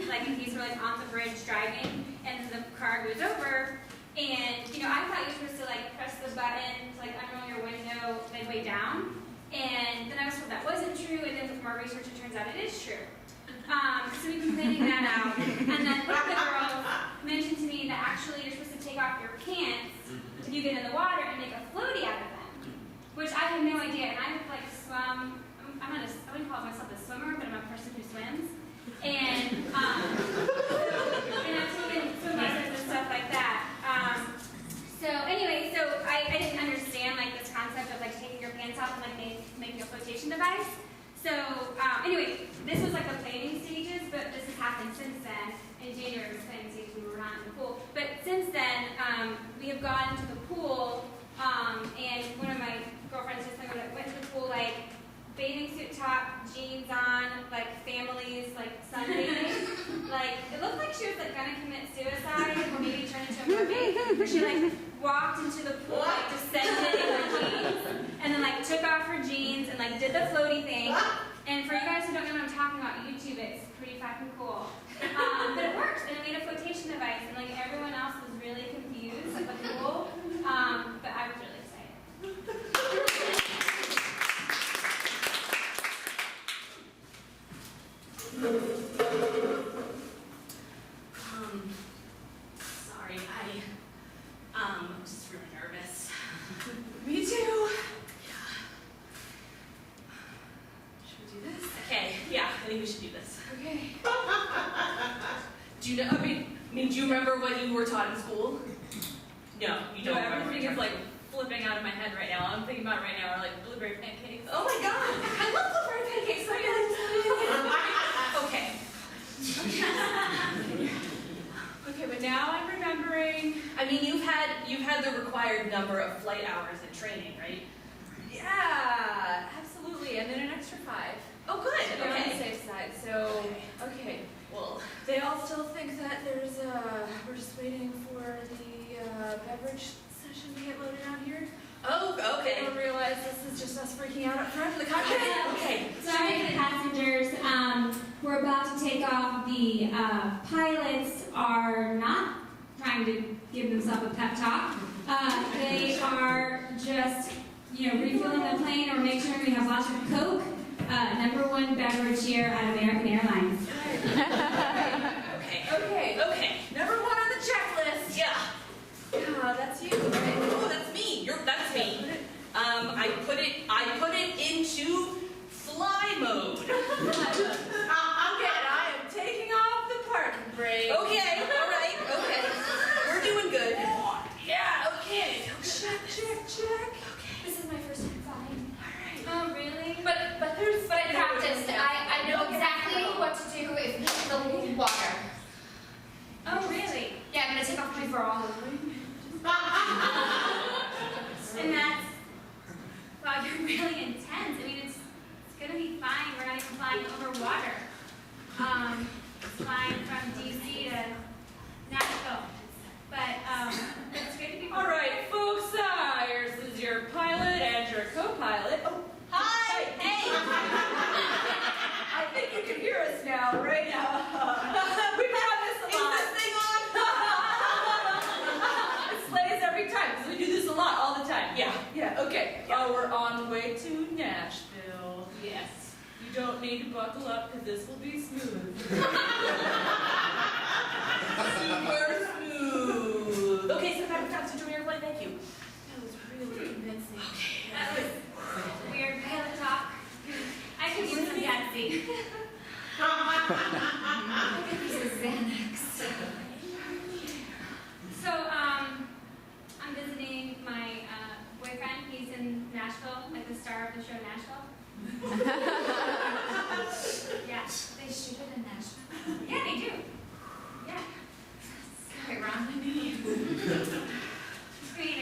like if these were like on the bridge driving, and the car goes over, and you know, I thought you're supposed to like press the button to like unroll your window midway down, and then I was told that wasn't true, and then with more research it turns out it is true. So we've been planning that out, and then one of the girls mentioned to me that actually you're supposed to take off your pants when you get in the water and make a floaty out of them, which I had no idea, and I've like swum. I wouldn't call myself a swimmer, but I'm a person who swims. And I've taken swim lessons and stuff like that. So anyway, so I didn't understand like this concept of like taking your pants off and like making a flotation device. So anyway, this was like the planning stages, but this has happened since then. In January was planning stages, we were not in the pool. But since then, we have gone to the pool, and one of my girlfriends just went to the pool like bathing suit top, jeans on, like families, like sunbathing. Like it looked like she was like gonna commit suicide or maybe turn into a mermaid. Where she like walked into the pool, like descended in her jeans, and then like took off her jeans and like did the floaty thing. And for you guys who don't know what I'm talking about, YouTube it. It's pretty fucking cool. But it works, and it made a flotation device, and like everyone else was really confused at the pool. But I was really excited. Sorry, I'm just really nervous. Me too. Yeah. Should we do this? Okay, yeah, I think we should do this. Okay. Do you know, I mean, do you remember what you were taught in school? No, you don't remember. Everything is like flipping out of my head right now. I'm thinking about right now are like blueberry pancakes. Oh my god, I love blueberry pancakes. So okay. Okay, but now I'm remembering. I mean, you've had the required number of flight hours in training, right? Yeah, absolutely. And then an extra 5. Oh, good. To be on the Okay. safe side. So, okay. Well, They all still think that there's we're just waiting for the beverage session to get loaded out here. oh, They okay. don't realize this is just us freaking out up front for the cockpit. Okay. Sorry, passengers. We're about to take off. The pilots are not trying to give themselves a pep talk. They are just, refueling the plane or make sure we have lots of Coke. #1 beverage here at American Airlines. Okay. Okay. Number 1 on the checklist. Yeah. That's you, right? Oh, that's me. That's me. I put it into fly mode. Okay, and I am taking off the parking brake. Okay. All right. Okay. We're doing good. Yeah. Okay. Check. Okay. This is my first time flying. All right. Oh, really? But I practiced. I know exactly what to do if the water. Oh, really? Yeah, I'm gonna take off my bra. And that's, wow, you're really intense. I mean, it's gonna be fine. We're not even flying over water. It's flying from DC to Nashville. But it's good to be. All right, folks, this is your pilot and your co-pilot. Oh, Hi. Hey. I think you can hear us now, right? We've had this a Is lot. this thing on? It slays every time because we do this a lot, all the time. Yeah. Yeah. Okay. We're on the way to Nashville. Yes. You don't need to buckle up because this will be smooth. Super smooth. Okay, so I'm to join your flight. Thank you. That was really convincing. Okay. That was weird pilot talk. I could use some Gatsby. This is Xanax. So, I'm visiting my boyfriend. He's in Nashville, like the star of the show Nashville. Yeah. They shoot it in Nashville. Yeah, they do. Yeah. Right around me. I mean,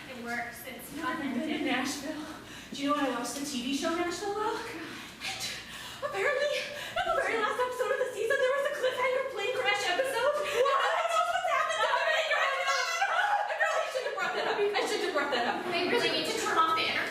it works. It's Never been authentic. in Nashville. Do you know when I watched the TV show Nashville? Well, apparently, in the very last episode of the season, there was a cliffhanger plane crash episode. What? I don't know what's happened to the plane crash. I really should have brought that up. I should have brought that up. They really need to turn off the intercom.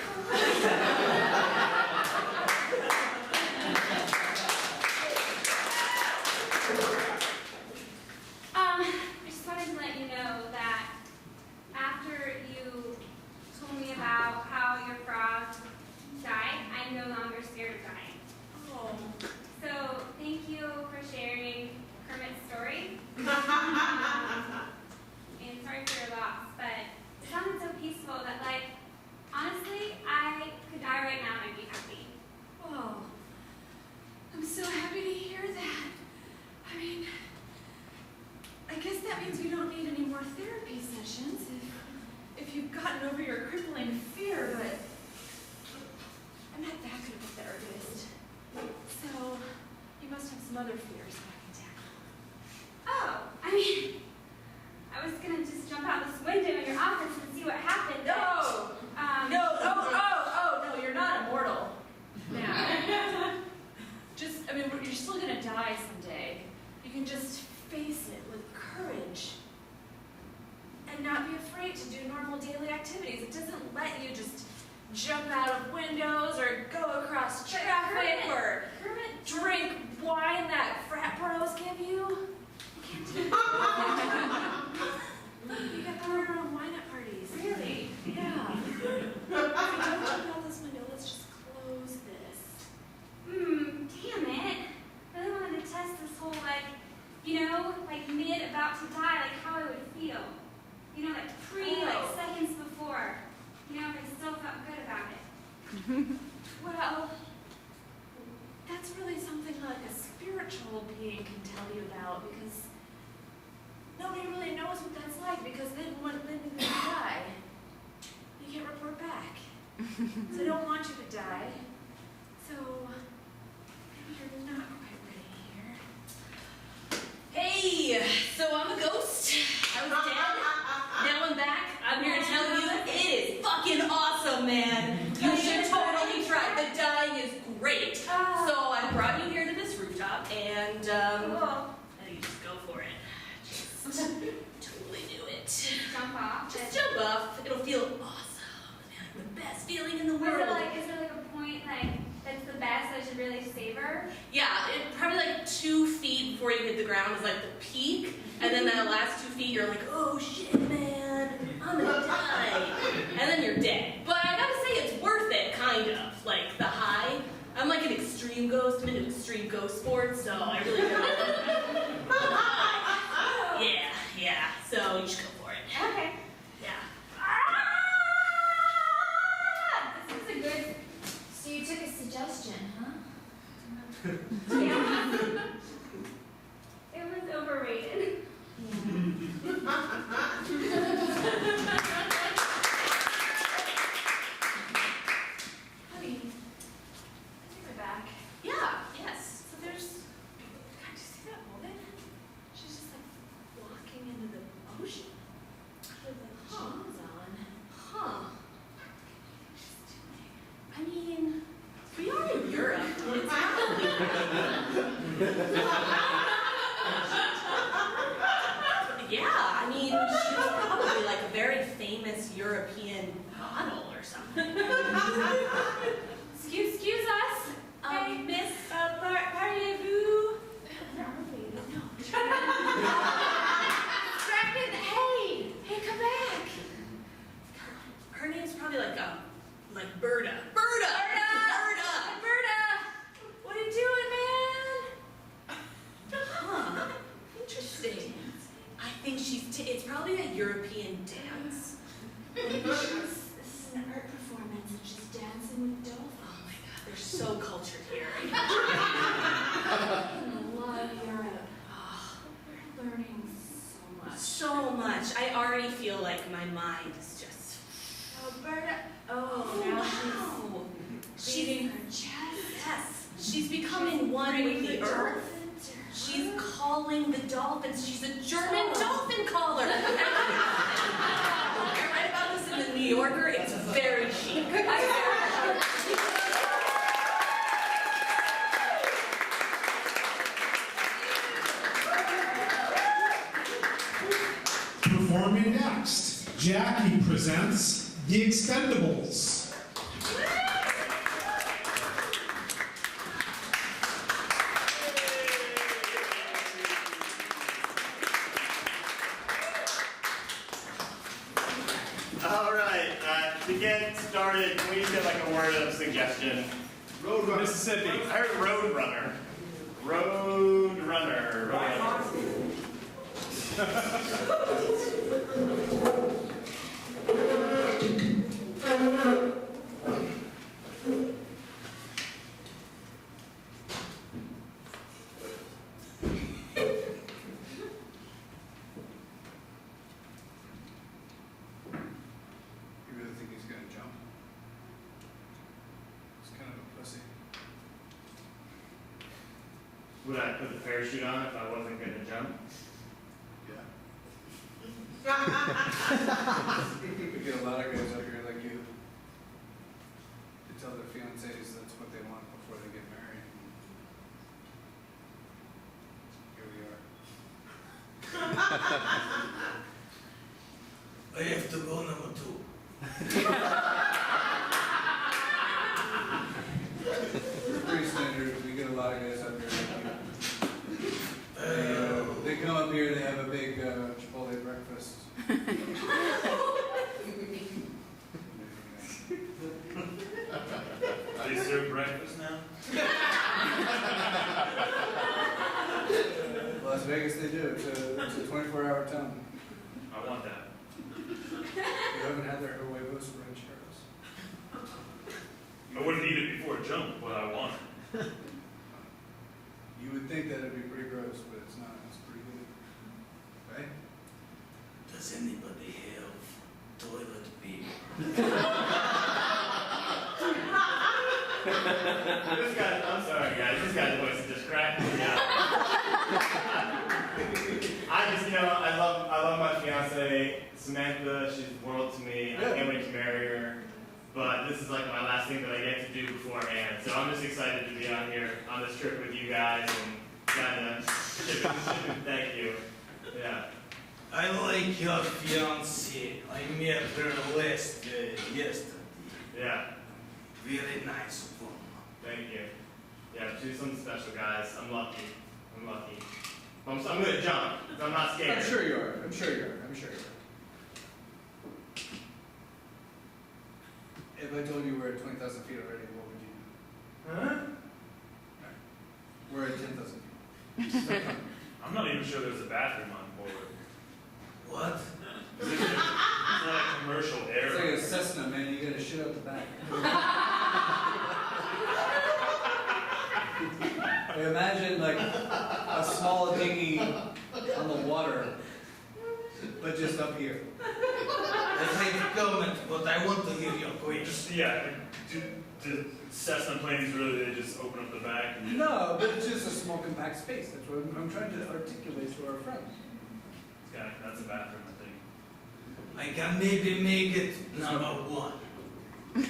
other fears that I can tackle. Oh, I mean, I was gonna just jump out this window in your office and see what happened. No! No. No, you're not immortal. Now. You're still gonna die someday. You can just face it with courage. And not be afraid to do normal daily activities. It doesn't let you just jump out of windows or go across traffic or drink wine that frat bros give you. You can't do that. You get poured on wine at parties. Really? Yeah. If you don't jump out this window, let's just close this. Damn it. I really wanted to test this whole, mid about to die, how I would feel. Seconds before. If I still felt good about it. Well, that's really something like a spiritual being can tell you about, because nobody really knows what that's like, because then when you die, you can't report back. So I don't want you to die. So maybe you're not quite ready here. Hey, so I'm a ghost. I was dead. Now I'm back. I'm here to tell you it is fucking awesome, man. You should totally try. The dying is great. So I brought you here to this rooftop, and you just go for it. Just totally do it. Just jump off. Just jump off. It'll feel awesome. The best feeling in the world. Is there a point that's the best I should really savor? Yeah, probably 2 feet before you hit the ground is the peak, and then that last 2 feet you're like, oh shit, man, I'm gonna die, and then you're dead. But I gotta say it's worth it, kind of. The high. I'm an extreme ghost. I'm into extreme ghost sports, so I really feel Yeah. So you should go for it. Okay. Yeah. This is a good. So you took a suggestion, huh? Yeah. It was overrated. Honey, I think we're back. Yeah, yes. So there's. God, do you see that woman? She's just walking into the ocean with jeans on. Huh. What do you think she's doing? We are in Europe. It's probably. Yeah, she's probably a very famous European model or something. Excuse us. Hey. Miss, parlez-vous? No. Draken, hey, come back. Her name's probably Berta. Berta! What are you doing, man? Huh. Interesting. I think it's probably a European dance. This is an art performance and she's dancing with dolphins. Oh my god, they're so cultured here. I love Europe. Oh, we're learning so much. So much. I already feel my mind is just... Oh, Berta. Oh, now she's beating her chest. Yes. She's becoming one with the earth. She's calling the dolphins. She's a German dolphin caller. I read about this in the New Yorker. It's very chic. Performing next, Jackie presents The Expendables. All right, to get started, can we just get a word of suggestion? Roadrunner. Mississippi. I heard Roadrunner. Roadrunner. You really think he's gonna jump? He's kind of a pussy. would I put the parachute on if I wasn't going to jump? Yeah. We get a lot of guys up here like you. They tell their fiancés that's what they want before they get married. Here we are. I have to go number 2. We're pretty standard. We get a lot of guys up here like you. They come up here, they have a big Chipotle breakfast. They serve breakfast now? Las Vegas, they do. It's a 24-hour town. I want that. You haven't had their huevos rancheros. I wouldn't eat it before a jump, but I want it. You would think that it'd be pretty gross, but it's not. It's pretty good. Right? Does anybody have toilet paper? This guy, I'm sorry guys, this guy's voice is just cracking me up. I just, I love my fiance, Samantha. She's the world to me. I can't wait to marry her. But this is like my last thing that I get to do beforehand. So I'm just excited to be on here on this trip with you guys and kind of shipping. Thank you. Yeah. I like your fiancée. I met her yesterday. Yeah. Very nice woman. Thank you. Yeah, she's some special guys. I'm lucky. I'm gonna jump. I'm not scared. I'm sure you are. If I told you we're at 20,000 feet already, what would you do? Huh? We're at 10,000 feet. I'm not even sure there's a bathroom on board. What? It's not a commercial It's area. like a Cessna, man. You gotta shit out the back. Imagine like a small dinghy on the water, but just up here. I hate comment, but I want to hear your question. Just, yeah, do Cessna planes really, they just open up the back? And No, but it's just a small compact space. That's what I'm trying to articulate to our friends. Yeah, that's a bathroom, I think. I can maybe make it number 1. I've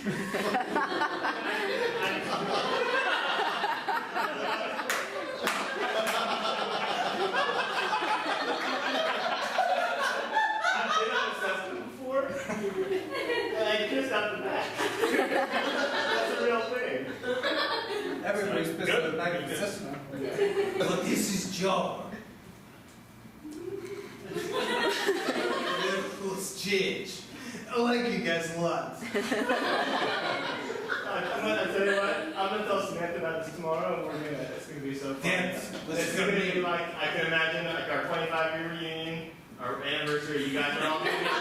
been on a Cessna before, and I kissed out the back. That's a real thing. Everybody's pissed at the back of the Cessna. But this is job. Let's change. I like you guys a lot. I'm gonna tell you what, I'm gonna tell Samantha about this tomorrow, and it's gonna be so fun. It's gonna be like, I can imagine like our 25-year reunion, our anniversary, you guys are all gonna be there.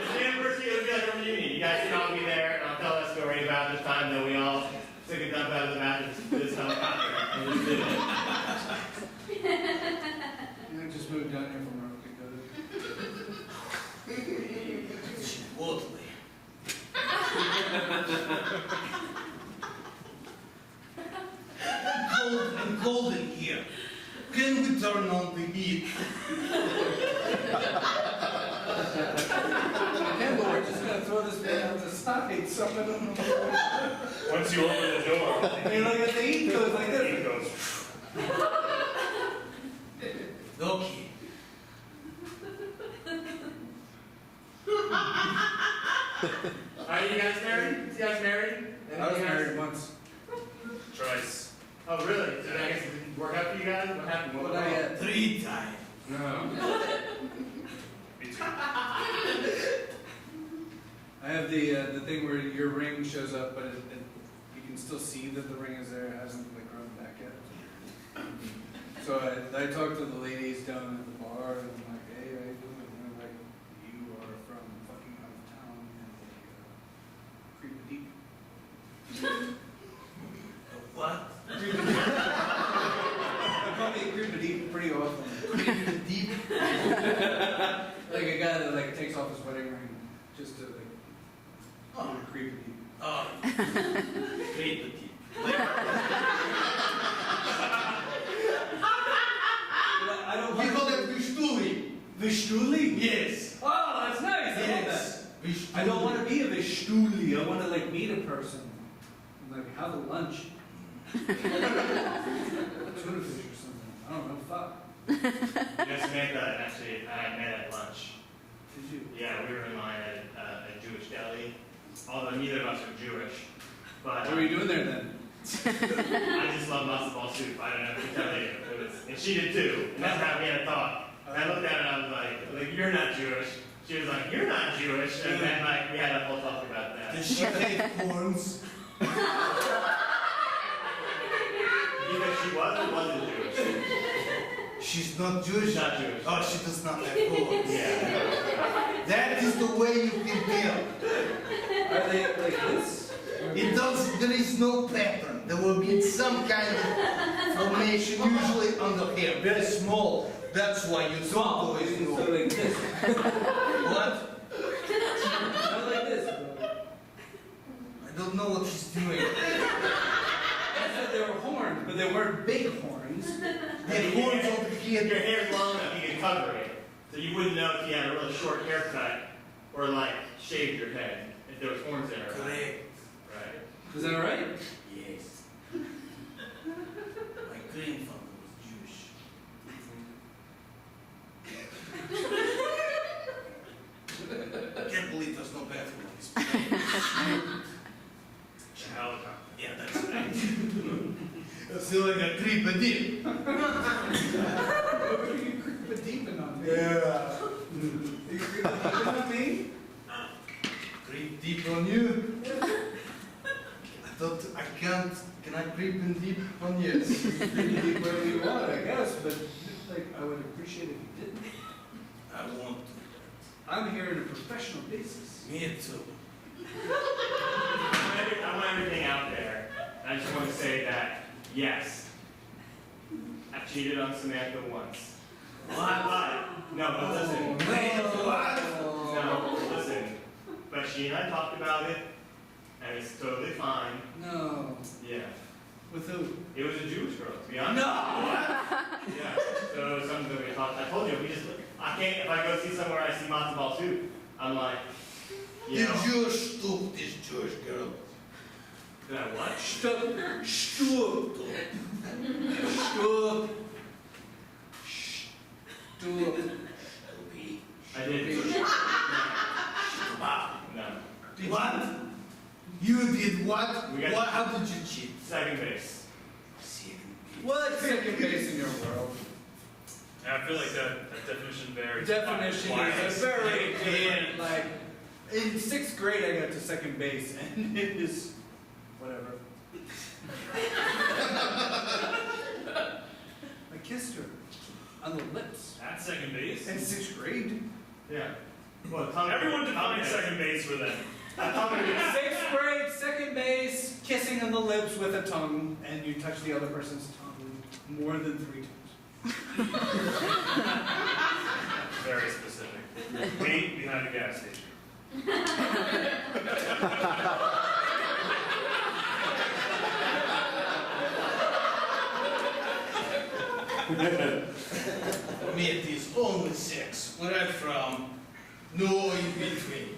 It's the anniversary, it'll be like a reunion. You guys can all be there, and I'll tell that story about this time that we all took a dump out of the back of this helicopter. And just did it. You just moved down here from North Dakota. Chipotle. I'm cold in here. Can we turn on the heat? Again, but we're just gonna throw this man out the side, so I don't know. Once you open the door, And like if the heat goes like it this. goes. Okay. Are you guys married? Is you guys married? I was married once. Twice. Oh, really? So I guess it didn't work out for you guys? What happened? What went I wrong? had. 3 times. No. Me too. I have the thing where your ring shows up, but you can still see that the ring is there. It hasn't like grown back yet. So I talked to the ladies down at the bar, and I'm like, hey, how you doing? And they're like, you are from fucking out of town, and they creep deep. What? They call me creep deep pretty often. Deep. Like a guy that like takes off his wedding ring just to like creep deep. Oh. Great deep. person. I'm like, have a lunch. Tuna fish or something. I don't know, fuck. You know, Samantha, actually, I met at lunch. Did you? Yeah, we were in line at a Jewish deli, although neither of us are Jewish. But What were you doing there then? I just love matzo ball soup. I don't know what to tell you. And she did too. And that's how we had a thought. And I looked at her and I was like, you're not Jewish. She was like, you're not Jewish. And then like we had a whole talk about that. Does she have horns? Either she was or wasn't Jewish. She's not Jewish? She's not Jewish. Oh, she does not have horns. Yeah. That is the way you can tell. Are they like this? There is no pattern. There will be some kind of formation, usually on the hair, very small. That's why you don't always So know. like this. What? Not like this, bro. I don't know what she's doing. I said they were horns, but they weren't big horns. The horns over If here. your hair's long enough, you can cover it. So you wouldn't know if you had a really short haircut or like shaved your head if there was horns there. Correct. Right. Is that right? Yes. My grandfather was Jewish. I can't believe there's no bathroom on this plane. Helicopter. Yeah, that's right. That's still like a creep a deep. What are you creeping deep in on me? Yeah. You creeping deep in on me? Creep deep on you. I can't. Can I creep in deep on you? Creeping deep wherever you want, I guess, but like I would appreciate if you didn't. I want to. I'm here on a professional basis. Me too. I want everything out there. I just want to say that, yes, I cheated on Samantha once. But, no, but listen. No, listen. But she and I talked about it, and it's totally fine. No. Yeah. With who? It was a Jewish girl, to be honest. No! Yeah. So it was something that we talked. I told you, I can't, if I go see somewhere I see matzo ball soup, I'm like, you know. Did you stoop this Jewish girl? Did I what? Stoop. Stoop. I did. No. What? You did what? We got- What? How did you cheat? Second base. What's second base in your world? I feel like that definition varies. Definition by is a very Yeah. different, like, in 6th grade I got to second base, and it is, whatever. I kissed her on the lips At second base? in 6th grade. Yeah. Well, Everyone defines second base for them. 6th grade, second base, kissing on the lips with a tongue, and you touch the other person's tongue more than 3 times. Very specific. Me behind the gas station. Me, it is only sex. Where I'm from, no in between.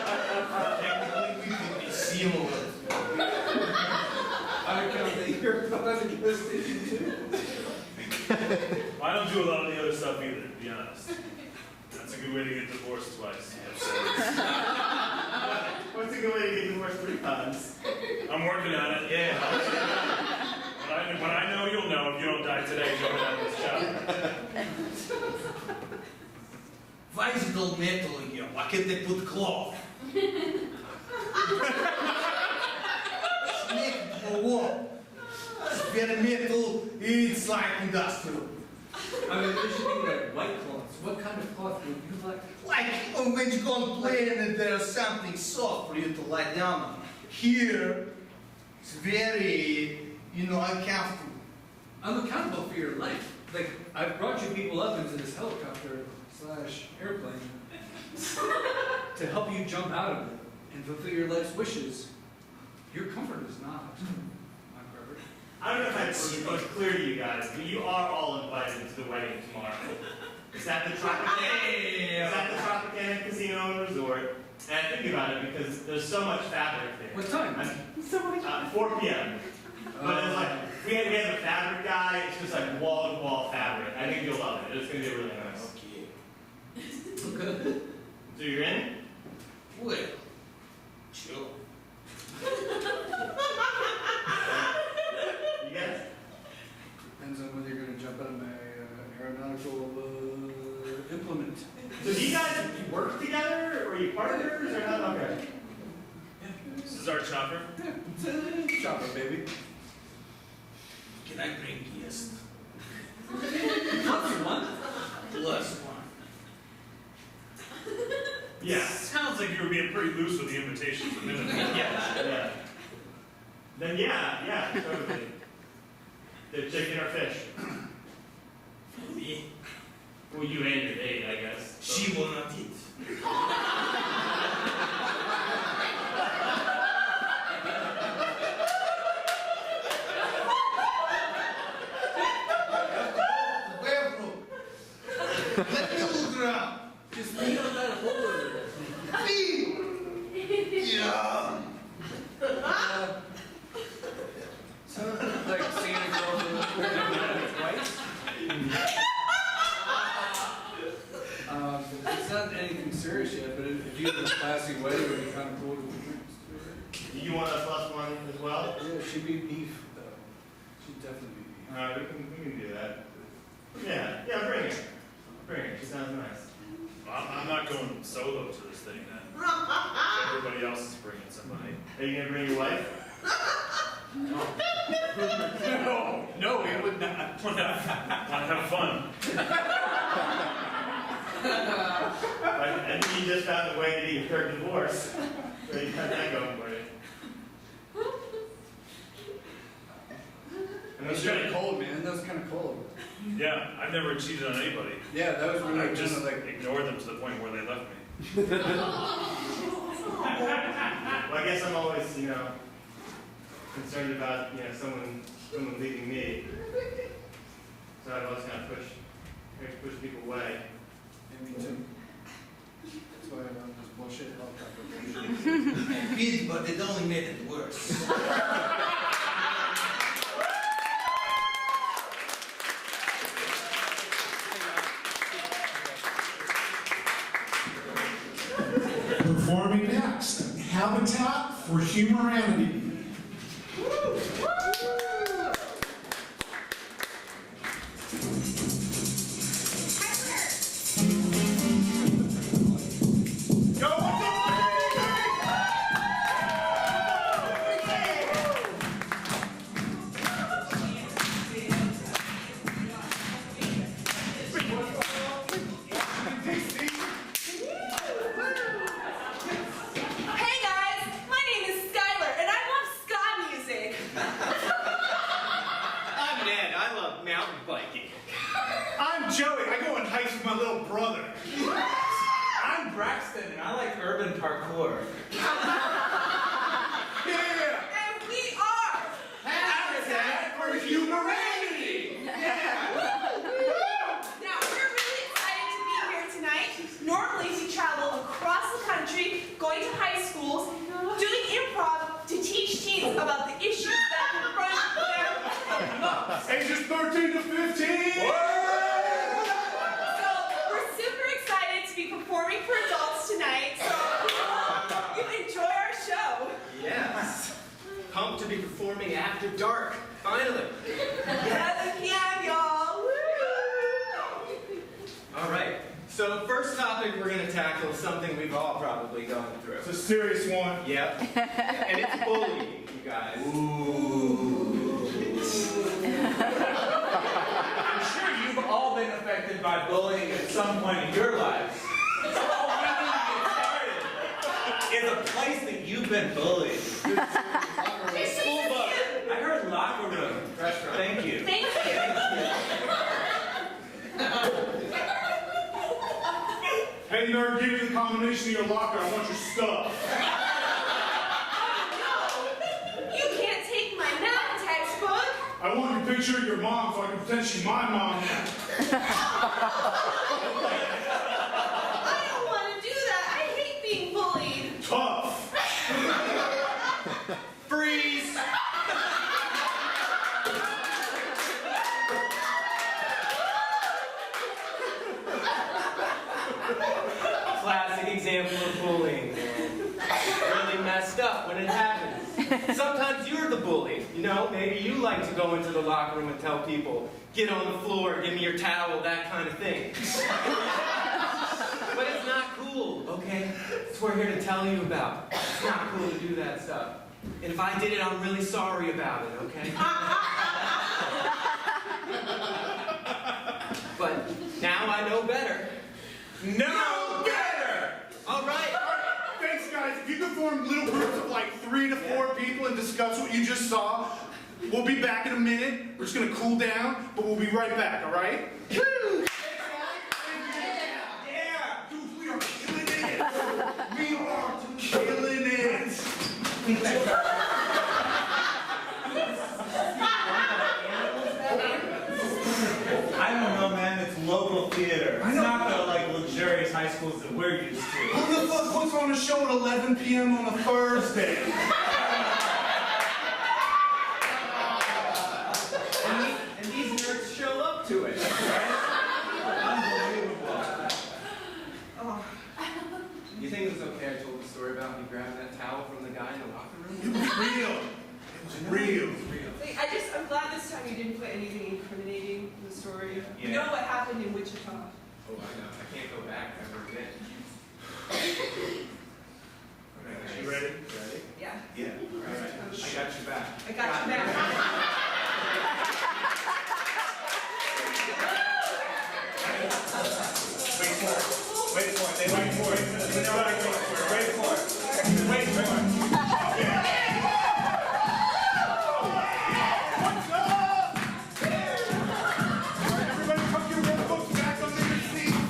Technically, we could be similar. I count that you're behind the gas station too. I don't do a lot of the other stuff either, to be honest. That's a good way to get divorced twice. What's a good way to get divorced 3 times? I'm working on it, yeah. When I know, you'll know if you don't die today, jumping out of this job. Why is it all metal in here? Why can't they put cloth? It's made for what? It's very metal, it's like industrial. I mean, there should be like white cloths. What kind of cloth would you like? Like when you go and play and there's something soft for you to lie down on. Here, it's very, uncomfortable. I'm accountable for your life. Like, I've brought you people up into this helicopter/airplane to help you jump out of it and fulfill your life's wishes. Your comfort is not my priority. I don't know if I was clear to you guys, but you are all invited to the wedding tomorrow. It's at the Tropicana Casino and Resort. And I think about it because there's so much fabric there. What time? 4 p.m. But it's like, we have a fabric guy, it's just like wall-to-wall fabric. I think you'll love it. It's going to be really nice. Okay. So you're in? Well, chill. You guys? Depends on whether you're going to jump out of my aeronautical implement. So do you guys work together, or are you partners, or not? Okay. This is our chopper. Yeah, it's a chopper, baby. Can I bring guests? Plus one. Plus one. Yeah. Sounds like you were being pretty loose with the invitations a minute ago. Yeah. Then yeah, totally. The chicken or fish? Me? Well, you and your date, I guess. So. She will not eat. Let me look around. Just lean on that hole over there. Me! Yeah. Sounds like Santa Claus twice. It's not anything serious yet, but if you have a classy wedding, it would be kind of cool to do. You want a +1 as well? Yeah, she'd be beef, though. She'd definitely be beef. Alright, we can do that. Yeah, bring it. Bring it, she sounds nice. I'm not going solo to this thing then. Everybody else is bringing somebody. Are you gonna bring your wife? No, we would not. Want to have fun. I think you just found a way to get your third divorce. So you got that going for you. That was kind of cold, man. That was kind of cold. Yeah, I've never cheated on anybody. Yeah, that was really I just kind of like. ignored them to the point where they left me. Well, I guess I'm always, concerned about, someone leaving me. So I always kind of push people away. Yeah, me too. That's why I run this bullshit helicopter. Good, but it only made it worse. Performing next, Habitat for Humanity. Hey guys, my name is Skylar and I love ska music. I'm Ned. I love mountain biking. I'm Joey. I go on hikes with my little brother. I'm Braxton, and I like urban parkour. Yeah! And we are. Habitat for Humanity! Now we're really excited to be here tonight. Normally we travel across the country, going to high schools, doing improv to teach teens about the issues that confront them. Ages 13 to 15! So we're super excited to be performing for adults tonight. So you enjoy our show. Yes. Pumped to be performing after dark. Finally. 11 p.m. y'all. Woo! All right. So first topic we're going to tackle is something we've all probably gone through. It's a serious one. Yep. And it's bullying, you guys. I'm sure you've all been affected by bullying at some point in your lives. So all we need to get started is a place that you've been bullied. School bus. I heard locker room. Restaurant. Thank you. Thank you. Hey, nerd, give me the combination of your locker. I want your stuff. No, you can't take my math textbook. I want your picture of your mom so I can pretend she's my mom now. messed up when it happens. Sometimes you're the bully. You know, maybe you like to go into the locker room and tell people, get on the floor, give me your towel, that kind of thing. But it's not cool, okay? That's what we're here to tell you about. It's not cool to do that stuff. And if I did it, I'm really sorry about it, okay? But now I know better. No better! All right. Thanks, guys. If you can form little groups of like 3 to 4 people and discuss what you just saw, we'll be back in a minute. We're just gonna cool down, but we'll be right back, all right? Woo! Yeah! Dude, we are killing it! We are killing it! I don't know, man. It's local theater. It's not the like luxurious high schools that we're used to. Who the fuck puts on a show at 11 p.m. on a Thursday? And these nerds show up to it, right? Unbelievable. You think it was okay I told the story about me grabbing that towel from the guy in the locker room? It was real. It was real. Wait, I'm glad this time you didn't put anything incriminating in the story. Yeah. You know what happened in Wichita. Oh, I know. I can't go back ever again. Okay, you ready? Ready? Yeah. Yeah. All right. I got your back. I got you back. Wait for it. Wait for it. They wait for it. Wait for it. Wait for it. What's up? Everybody tuck your red books back under your seats.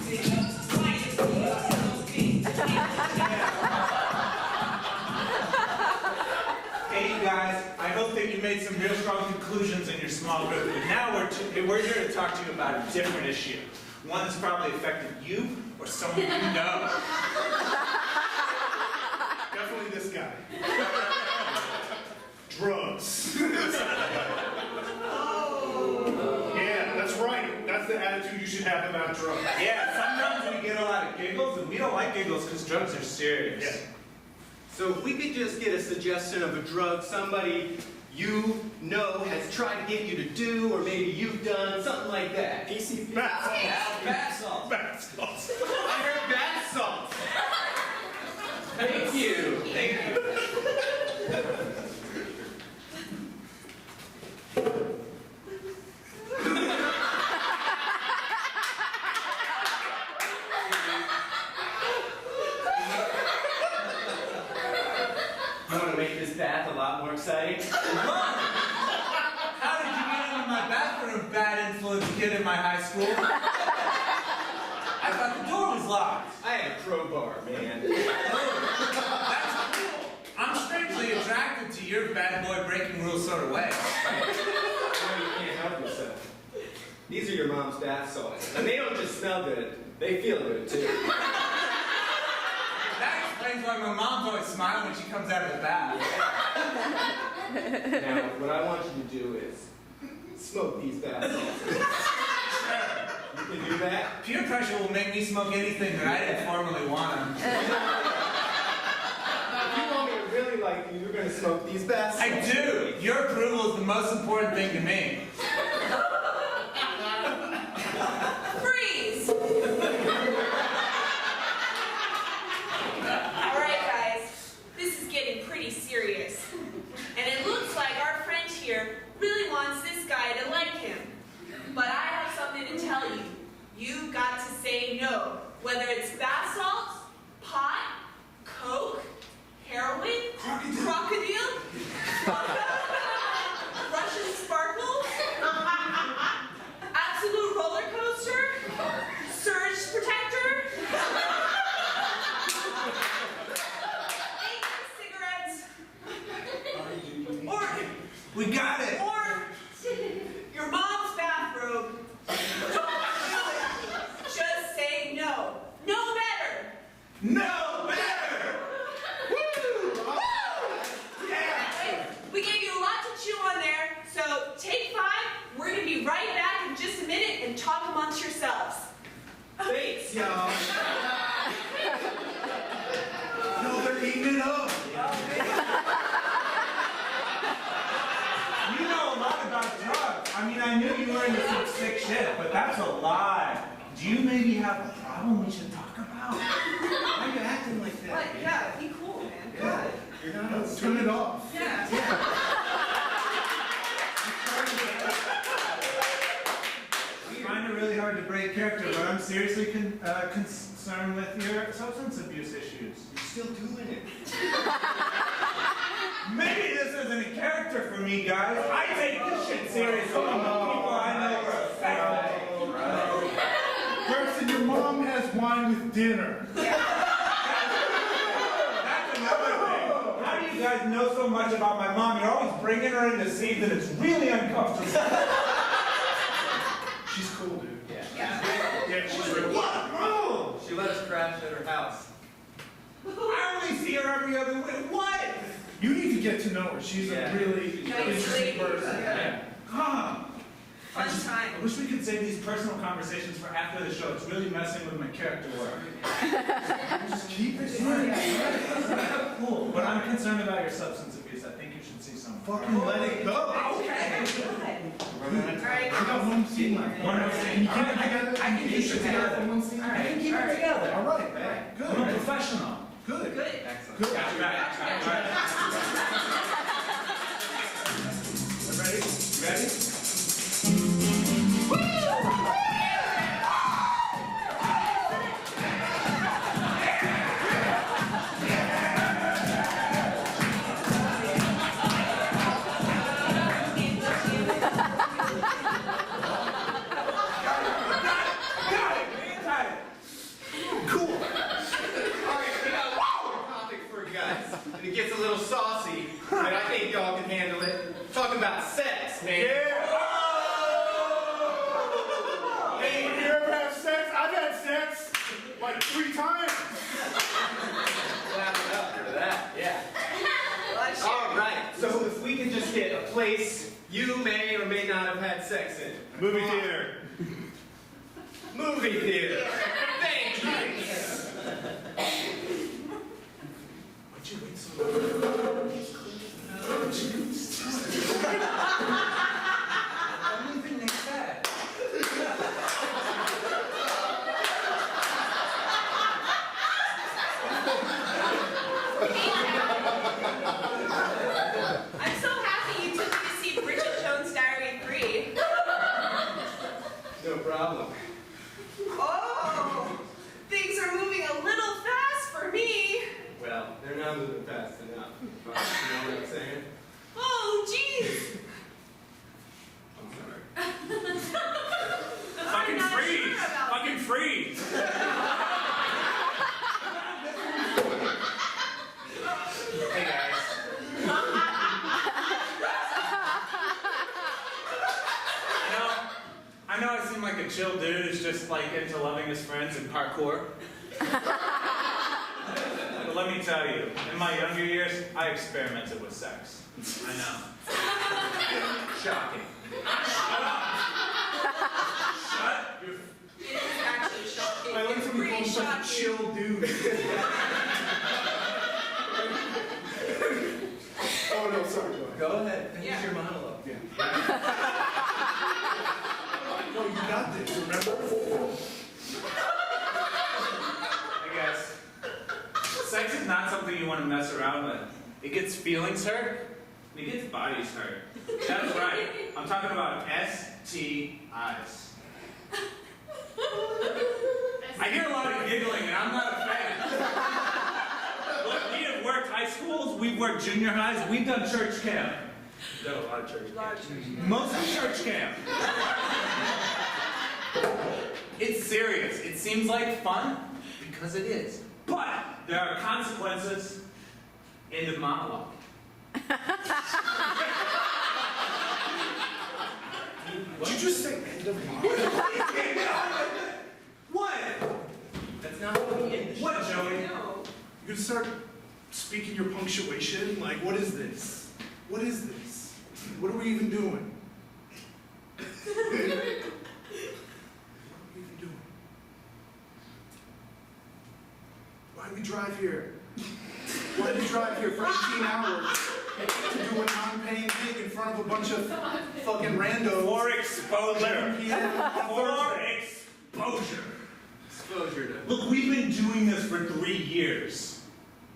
Hey, you guys. I hope that you made some real strong conclusions in your small group. But now we're here to talk to you about a different issue. One that's probably affected you or someone you know. Definitely this guy. Drugs. Yeah, that's right. That's the attitude you should have about drugs. Yeah, sometimes we get a lot of giggles, and we don't like giggles because drugs are serious. Yeah. So if we could just get a suggestion of a drug somebody you know has tried to get you to do, or maybe you've done, something like that. PCP. Bath salts. Bath salts. I heard bath salts. Thank you. Thank you. You want to make this bath a lot more exciting? Mom! How did you get into my bathroom, bad influence kid in my high school? I thought the door was locked. I had a crowbar, man. That's cool. I'm strangely attracted to your bad boy breaking rules sort of way. You know you can't help yourself. These are your mom's bath salts. And they don't just smell good, they feel good too. That explains why my mom's always smiling when she comes out of the bath. Now, what I want you to do is smoke these bath salts. You can do that? Peer pressure will make me smoke anything that I didn't formally want to. If you want me to really like you, you're going to smoke these bath salts. I do. Your approval is the most important thing to me. Freeze! Alright guys, this is getting pretty serious. And it looks like our friend here really wants this guy to like him. But I have something to tell you. You got to say no. Whether it's bath salts, pot, coke, heroin, crocodile, vodka, Russian sparkles, absolute roller coaster, surge protector, 8 cigarettes, or We got it. your mom's bathrobe. Just say no. No better. No better. Woo! Yeah. We gave you a lot to chew on there, so take 5. We're gonna be right back in just a minute and talk amongst yourselves. Thanks, y'all. No, they're eating it up. That's a lie. Do you maybe have a problem we should talk about? Why are you acting like that? What? Yeah, be cool, man. God, you're not on Turn it off. Yeah. I'm trying really hard to break character, but I'm seriously concerned with your substance abuse issues. You're still doing it. Maybe this isn't a character for me, guys. I take this shit seriously. People I know are affected. Preston, your mom has wine with dinner. That's another thing. How do you guys know so much about my mom? You're always bringing her into scenes and it's really uncomfortable. She's cool, dude. Yeah. Yeah, she's real. What, bro? She let us crash at her house. I only see her every other week. What? You need to get to know her. She's Yeah. a really Nice interesting lady. person. Yeah. Ah. Fun time. I wish we could save these personal conversations for after the show. It's really messing with my character work. Just keep it in. Cool. But I'm concerned about your substance abuse. I think you should see someone. Fucking let it go. Okay. Alright. I got one scene left. One more Can scene. you keep it together? I can keep it together. for one scene? I can keep it together. All right. Good. I'm a professional. Good. Good. Excellent. Good. Got your back. Ready? Ready? Cool. Alright, we got one more topic for you guys. And it gets a little saucy, but I think y'all can handle it. Talking about sex, man. Hey, you ever have sex? I've had sex like 3 times. Clap it up for that. Yeah. Well, shit. Alright, so if we could just get a place you may or may not have had sex in. Movie theater. Movie theater. Thank you. Why'd you wait so Only thing they said. I'm so happy you took me to see Bridget Jones' Diary 3. No problem. Oh, things are moving a little fast for me. Well, they're not moving fast enough. But you know what I'm saying? Oh, jeez. I'm sorry. I'm Fucking not freeze! sure about Fucking freeze! Hey guys. I know I seem like a chill dude who's just like into loving his friends and parkour. But let me tell you, in my younger years, I experimented with sex. I know. Shocking. Shut up! Shut your It is actually shocking. I like It's to be pretty called such a shocking. chill dude. Oh no, sorry. Go ahead. Go ahead, finish Yeah. your monologue. Yeah. No, you got this, remember? I guess. Sex is not something you want to mess around with. It gets feelings hurt, and it gets bodies hurt. That's right. I'm talking about STIs. I hear a lot of giggling, and I'm not a fan. Look, we have worked high schools, we've worked junior highs, we've done church camp. We've done a lot of church camp. Mostly church camp. It's serious. It seems like fun because it is. But there are consequences in the monologue. Did you just say end of monologue? What? That's not how we end the show. What, Joey? No. You gonna start speaking your punctuation? Like, what is this? What is this? What are we even doing? What are we even doing? Why did we drive here? Why did we drive here for 18 hours to do a non champagne dick in front of a bunch of fucking randos. For exposure. 11 p.m. on For Thursday. exposure. Exposure to. Look, we've been doing this for 3 years.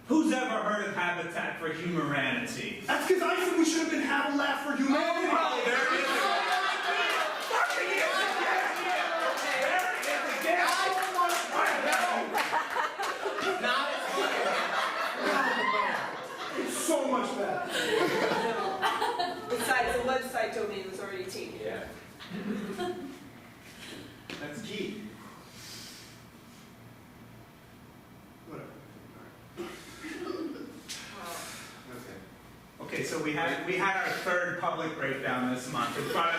Who's ever heard of Habitat for Humanity? That's because I said we should have been Have a Laugh for Humanity. Oh, there it is. So much better. Besides, the website domain was already taken. Yeah. That's key. Whatever. Okay, so we had our third public breakdown this month in front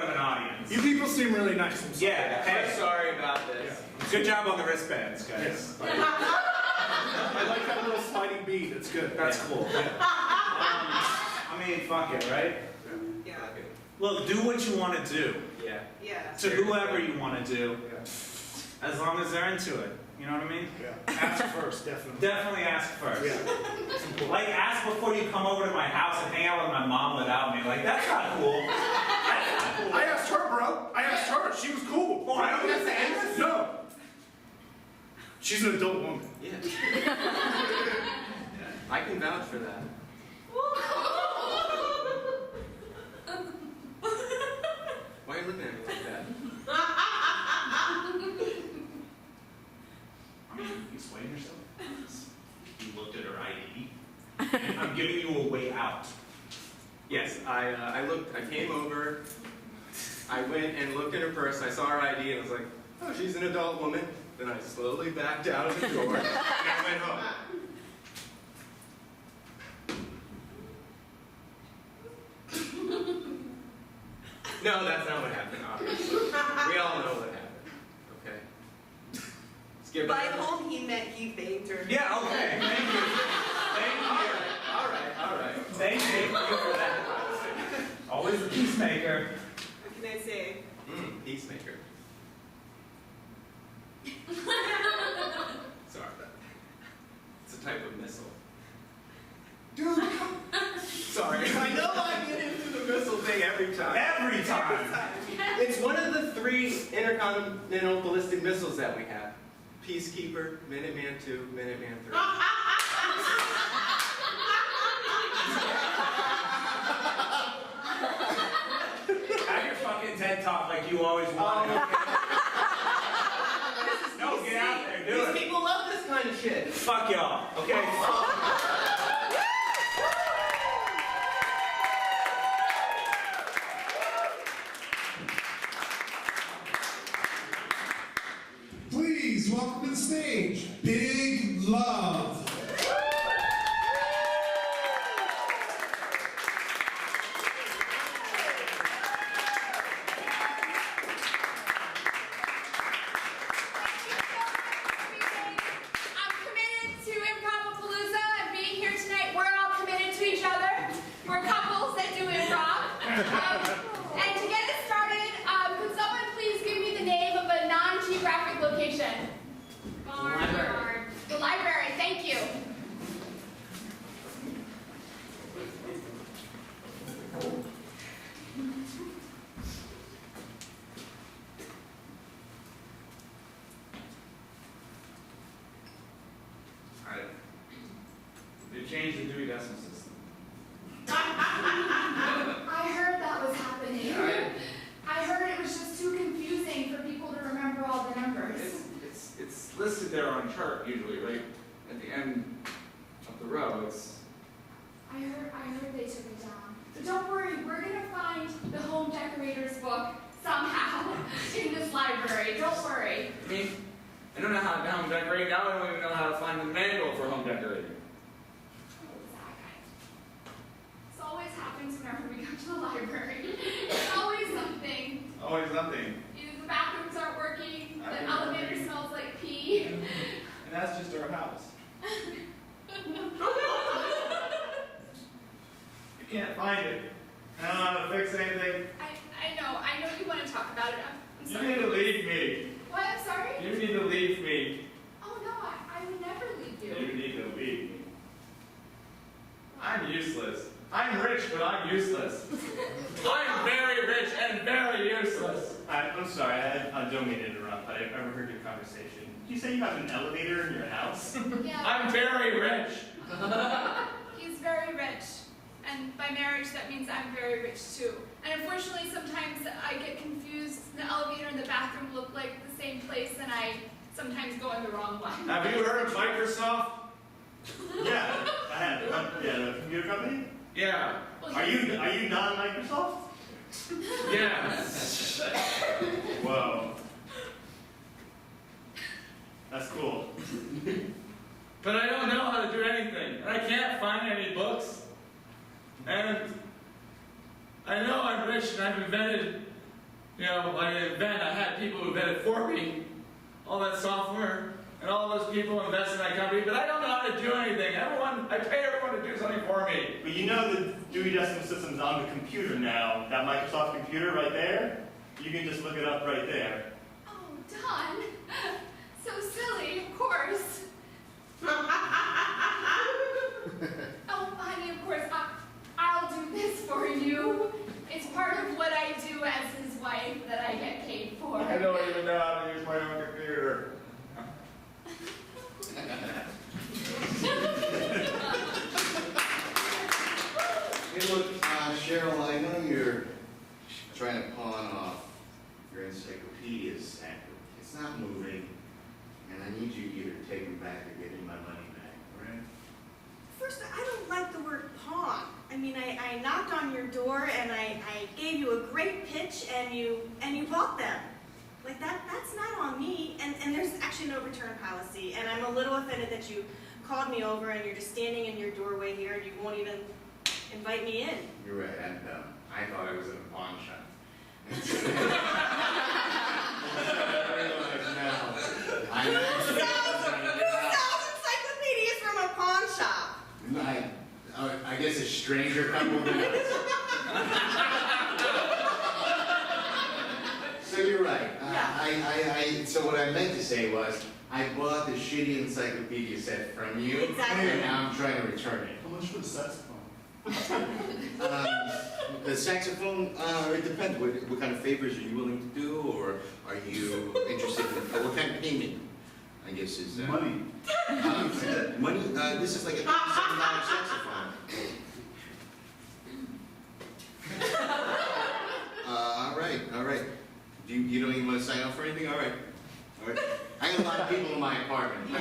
of an audience. You people seem really nice. I'm sorry. Yeah, I'm hey, sorry about this. good job on the wristbands, guys. I like that little sliding bead. It's good. That's cool. I mean, fuck it, right? Yeah. Look, do what you want to do Yeah. Yeah. to whoever you want to do, as long as they're into it. You know what I mean? Yeah. Ask first, definitely. Definitely ask first. Yeah. Like, ask before you come over to my house and hang out with my mom without me. Like, that's not cool. That's not cool. I asked her, bro. I asked her. She was cool. Well, I don't have to answer. No. She's an adult woman. Yeah. I can vouch for that. Why are you looking at me like that? I mean, explain yourself. You looked at her ID. I'm giving you a way out. Yes, I came over, I went and looked in her purse, I saw her ID and I was like, oh, she's an adult woman. Then I slowly backed out of the door and I went home. No, that's not what happened, obviously. We all know what happened. Okay. Skip By it. home, he meant he banged her. Yeah, okay. Thank you. Thank you. All right. Thank you for that. Always a peacemaker. What can I say? Peacemaker. Sorry. It's a type of missile. Dude, Sorry. I know I get into the missile thing every time. Every time. It's one of the 3 intercontinental ballistic missiles that we have. Peacekeeper, Minuteman II, Minuteman III. Have your fucking TED Talk like you always wanted. No, get out there, do These it. people love this kind of shit. Fuck y'all, okay? Please welcome to the stage, Big Love. I'm committed to Palooza and being here tonight. We're all committed to each other. We're couples that do improv. And to get it started, could someone please give me the name of a non-geographic location? Barnyard. The library, thank you. Alright. They changed the Dewey Decimal System. I heard that was happening. I heard it was just too confusing for people to remember all the numbers. It's listed there on a chart usually, right? At the end of the row, it's... I heard they took it down. But don't worry, we're gonna find the home decorator's book somehow in this library. Don't worry. I mean, I don't know how to home decorate. Now I don't even know how to find the manual for home decorating. Oh, Zach, this always happens whenever we go to the library. There's always something. Always something. Either the bathrooms aren't working, I the think elevator maybe. smells like pee. And that's just our house. You can't find it. I don't know how to fix anything. I know you want to talk about it. I'm You sorry. need to leave me. What? I'm sorry? You need to leave me. Oh no, I would never leave you. You need to leave me. I'm useless. I'm rich, but I'm useless. I'm very rich and very useless. I'm sorry, I don't mean to interrupt, but I've overheard your conversation. Did you say you have an elevator in your house? Yeah. I'm very rich. He's very rich. And by marriage, that means I'm very rich too. And unfortunately, sometimes I get confused. The elevator and the bathroom look like the same place, and I sometimes go in the wrong one. Have you heard of Microsoft? Yeah, I have. Yeah, the computer company? Yeah. Well, Are you not Microsoft? Yeah. Whoa. That's cool. But I don't know how to do anything. And I can't find any books. And I know I'm rich and I've invented, I had people who invented for me all that software, and all those people invest in that company, but I don't know how to do anything. I pay everyone to do something for me. But you know the Dewey Decimal System's on the computer now. That Microsoft computer right there? You can just look it up right there. Oh, Don. So silly, of course. Oh, honey, of course. I'll do this for you. It's part of what I do as his wife that I get paid for. I don't even know how to use my own computer. Hey, look, Cheryl, I know you're trying to pawn off your encyclopedia sack. It's not moving, and I need you to either take it back or give me my money back, all right? First, I don't like the word pawn. I mean, I knocked on your door and I gave you a great pitch and you bought them. Like that's not on me, and there's actually no return policy, and I'm a little offended that you called me over and you're just standing in your doorway here and you won't even invite me in. You're right, I'm dumb. I thought I was in a pawn shop. Who sells encyclopedias from a pawn shop? I guess a stranger couple of minutes. So you're right. So what I meant to say was, I bought the shitty encyclopedia set from you, Exactly. and now I'm trying to return it. How much for the saxophone? The saxophone, it depends. What kind of favors are you willing to do, or are you interested in, what kind of payment, I guess is Money. money, this is like a $57 saxophone. All right. You don't even want to sign up for anything? All right. I got a lot of people in my apartment. Yeah,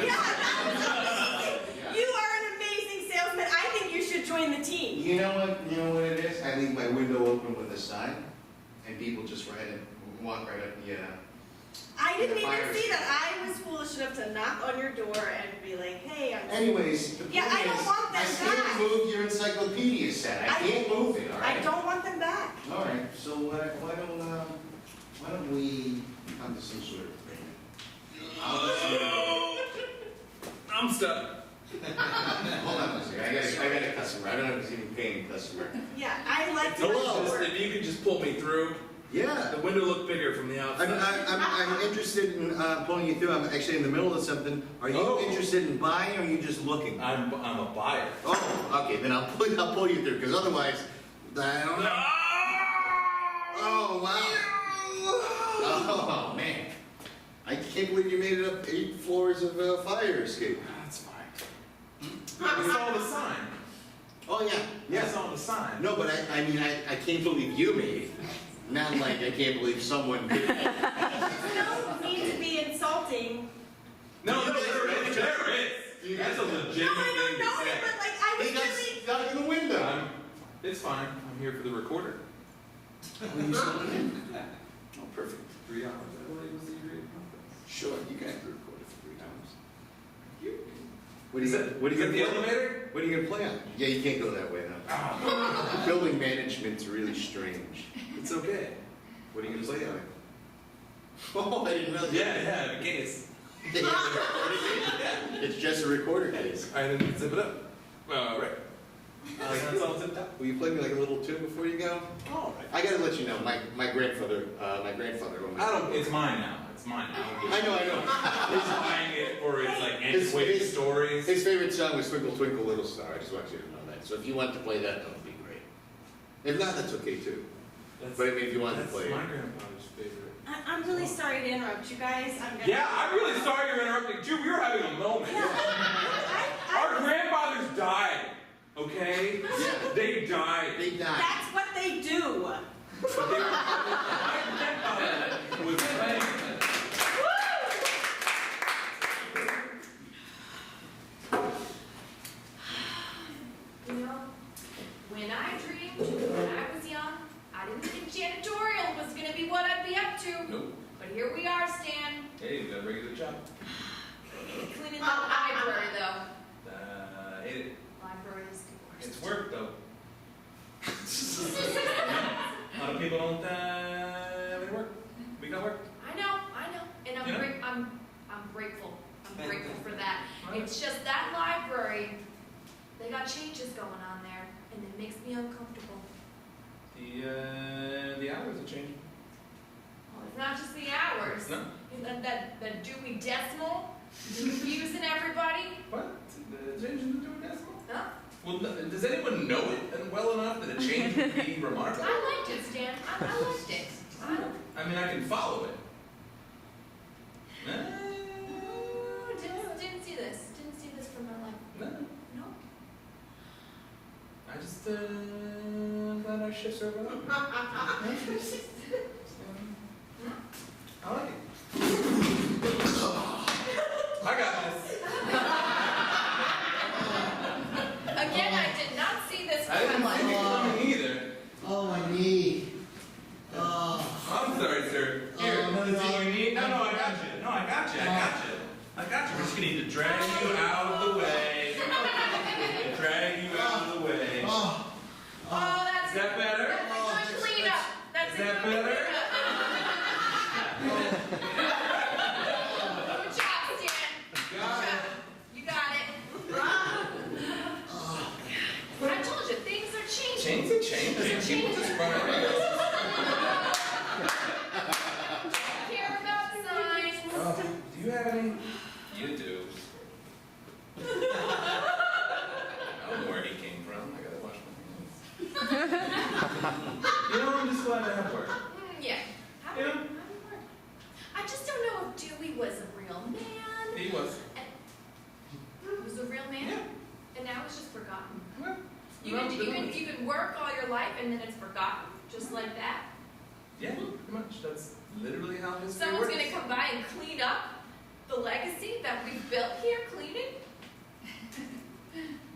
you are an amazing salesman. I think you should join the team. You know what it is? I leave my window open with a sign, and people just walk right up the, I didn't even fires. see that. I was foolish enough to knock on your door and be like, hey, I'm... Anyways, the point Yeah, I don't is, want them I still back. move your encyclopedia set. I can't move it, all right? I don't want them back. All right, so why don't we come to some sort of agreement? I'm stuck. Hold on a second, I got a customer. I don't know if he's even paying customer. Yeah, I like to Hello. work. If you could just pull me through. Yeah. The window looked bigger from the outside. I'm interested in pulling you through. I'm actually in the middle of something. Are you interested in buying, or are you just looking? I'm a buyer. Oh, okay, then I'll pull you through, because otherwise, I don't know. Oh, wow. Oh, man. I can't believe you made it up 8 floors of fire escape. That's fine. I saw the sign. Oh, yeah. I saw the sign. No, but I mean, I can't believe you made it. Not like I can't believe someone did it. No need to be insulting. No, there is. That's a legitimate No, I thing don't know to it, say. but like I was He got really... stuck in the window. It's fine. I'm here for the recorder. Oh, you still in it? Oh, perfect. 3 hours. I believe was the agreed Sure, you can record it for 3 hours. What is it? What is it? The elevator? What are you gonna play on? Yeah, you can't go that way now. Building management's really strange. It's okay. What are you gonna play on? Oh, I didn't realize. Yeah, a case. It's just a recorder case. All right, then zip it up. Right. That's all zipped up. Will you play me like a little tune before you go? All right. I gotta let you know, my grandfather. It's mine now. It's mine. I know. He's buying it for its like antiquated stories. His favorite song was Twinkle Twinkle Little Star. I just want you to know that. So if you want to play that would be great. If not, that's okay too. That's, But I mean, if you want to that's play. my grandfather's favorite. I'm really sorry to interrupt you guys. I'm gonna... Yeah, I'm really sorry you're interrupting. Jude, we were having a moment. Our grandfathers died, okay? Yeah. They died. They died. That's what they do. My grandfather was playing. You know, when I dreamed when I was young, I didn't think janitorial was gonna be what I'd be up to. Nope. But here we are, Stan. Hey, you got a regular job. Cleaning the library, though. Hate it. Library is the worst. It's work, though. A lot of people don't, they work. We got work. I know, and I'm Yeah. I'm grateful. I'm grateful for that. It's just that library. They got changes going on there, and it makes me uncomfortable. The hours are changing. Well, it's not just the hours. No. That Dewey Decimal, confusing everybody. What? The changing the Dewey Decimal? Huh? Well, does anyone know it well enough that a change would be remarkable? I liked it, Stan. I liked it. I mean, I can follow it. Didn't see this. Didn't see this from my life. No. No. I just thought our shifts are over. I like it. I got this. Again, I did not see this I from didn't my see it life. coming either. Oh, my knee. Oh. I'm sorry, sir. Here, another thing you need? No, I got you. No, I got you. We're just gonna need to drag you out of the way. Drag you out of the way. Oh, that's Is that better? That's a good cleanup. That's Is a that good better? cleanup. Good job, Stan. Good job. You got it. I told you, things are changing. Chains are changing. People just run around. Care about signs. Oh, do you have any? You do. I don't know where he came from. I gotta wash my hands. You know, I'm just glad to have work. Yeah. How Yeah. would it work? I just don't know if Dewey was a real man. He was. He was a real man? Yeah. And now it's just forgotten. Well, You can work all your life and then it's forgotten, just like that. yeah, pretty much. That's literally how history Someone's works. gonna come by and clean up the legacy that we've built here, cleaning.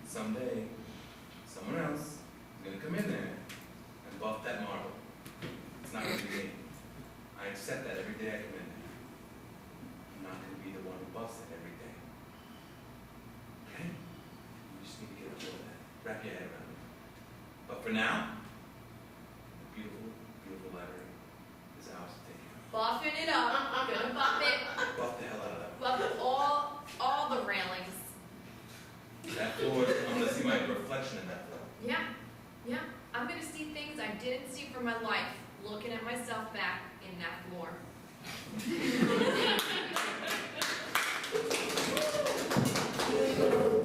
Someday, someone else is gonna come in there and buff that marble. It's not gonna be me. I accept that every day I come in there. I'm not gonna be the one who buffs it every day. Okay? You just need to get over that. Wrap your head around it. But for now, the beautiful, beautiful library is ours to take care of. Buffing it up. Gonna buff it. Buff the hell out of that. Buff it all the railings. That floor, I'm gonna see my reflection in that floor. Yeah. I'm gonna see things I didn't see for my life, looking at myself back in that floor.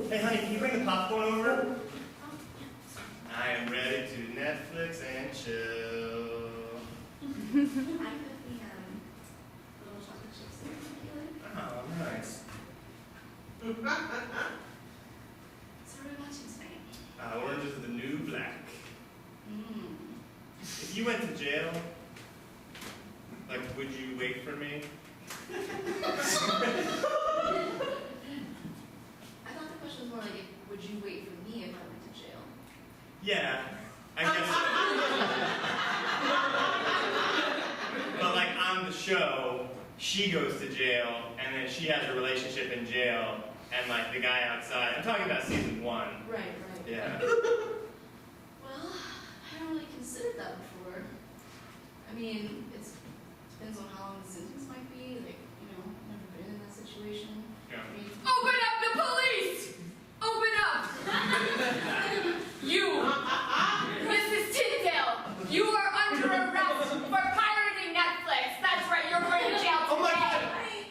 Hey, honey, can you bring the popcorn over? I am ready to Netflix and chill. I put the little chocolate chips in. Oh, nice. So what are we watching tonight? Orange is the New Black. Mm. If you went to jail, like, would you wait for me? I thought the question was more like, would you wait for me if I went to jail? Yeah, I guess so. But like on the show, she goes to jail, and then she has a relationship in jail, and like the guy outside. I'm talking about season 1. Right. Yeah. Well, I haven't really considered that before. I mean, it depends on how long the sentence might be. Like, I've never been in that situation. Yeah. I mean, Open up the police! Open up! You, Mrs. Tisdale, you are under arrest for pirating Netflix. That's right, you're going to jail today. Oh my God!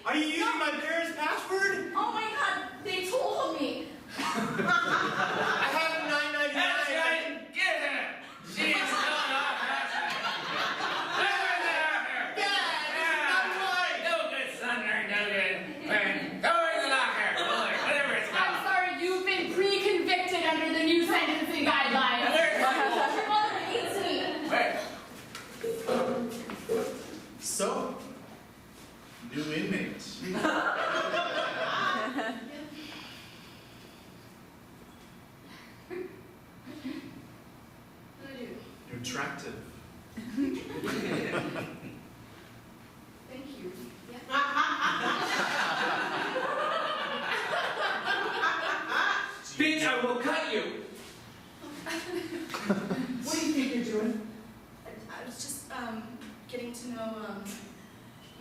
Are you using my parents' password? oh my God, they told me. I have $9.99. Get him! She's attractive. Thank you. Yeah. Bitch, I will cut you. What do you think you're doing? I was just getting to know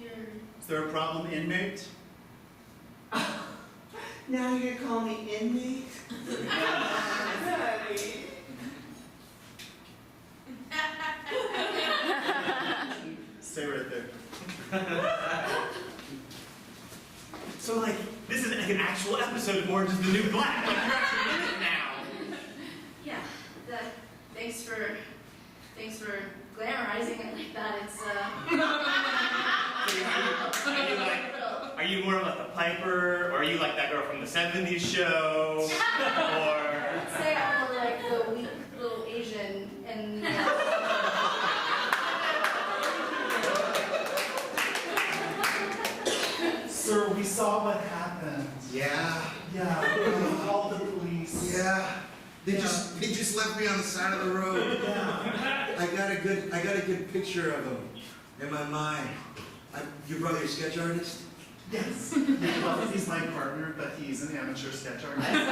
your. Is there a problem, inmate? Now you're gonna call me inmate? Stay right there. So like, this is like an actual episode of Orange is the New Black. Like you're actually in it now. Yeah. Thanks for glamorizing it like that. It's Are you more like the Piper, or are you like that girl from the '70s show, or? I'd say I'm more like the weak little Asian and. Sir, we saw what happened. Yeah. Yeah, we called the police. Yeah. They just left me on the side of the road. Yeah. I got a good picture of him in my mind. You brought your sketch artist? Yes. Well, he's my partner, but he's an amateur sketch artist. This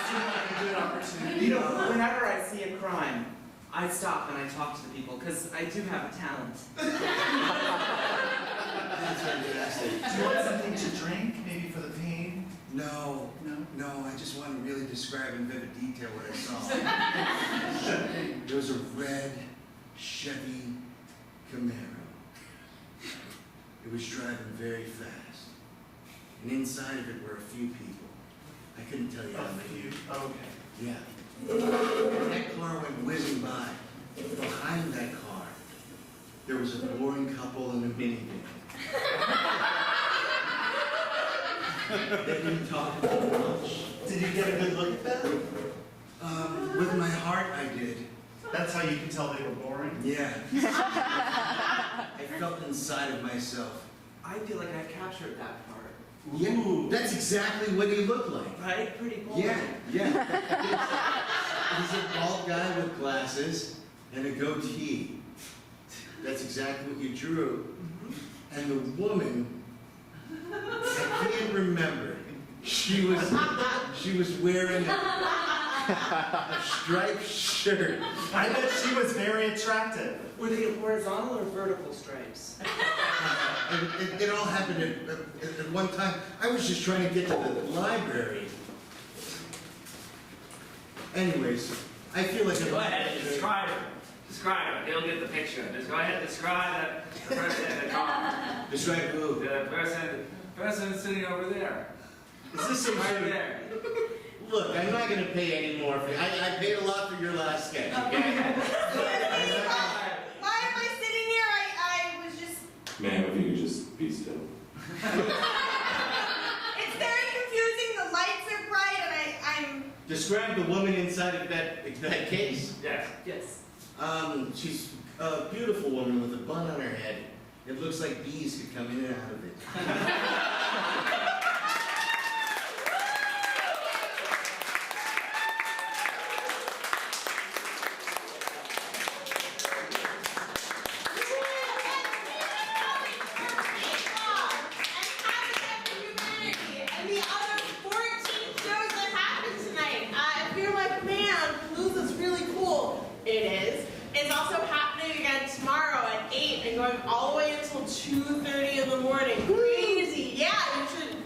seemed like a good opportunity. You know, whenever I see a crime, I stop and I talk to the people, because I do have a talent. That's fantastic. Do you want something to drink, maybe for the pain? No. No? No, I just want to really describe in vivid detail what I saw. There was a red Chevy Camaro. It was driving very fast. And inside of it were a few people. I couldn't tell you how many. Okay. Yeah. That car went whizzing by. Behind that car, there was a boring couple in a minivan. They didn't talk about much. Did you get a good look at them? With my heart, I did. That's how you can tell they were boring? Yeah. I felt inside of myself. I feel like I captured that part. Yeah, that's exactly what he looked like. Right? Pretty bold. Yeah. He's a bald guy with glasses and a goatee. That's exactly what you drew. And the woman, I can't remember. She was wearing a striped shirt. I bet she was very attractive. Were they horizontal or vertical stripes? It all happened at one time. I was just trying to get to the library. Anyways, I feel like Go ahead and describe her. Describe her. He'll get the picture. Just go ahead and describe the person in the car. Describe who? The person sitting over there. Is this some Right sort of... there. Look, I'm not going to pay any more for it. I paid a lot for your last sketch, okay? Why am I sitting here? I was just. Ma'am, if you could just be still. It's very confusing. The lights are bright, and I'm. Describe the woman inside of that case. Yes. Yes. She's a beautiful woman with a bun on her head. It looks like bees could come in and out of it. And the other 14 shows that happened tonight. I feel like, man, Palooza's really cool. It is. It's also happening again tomorrow at 8 and going all the way until 2:30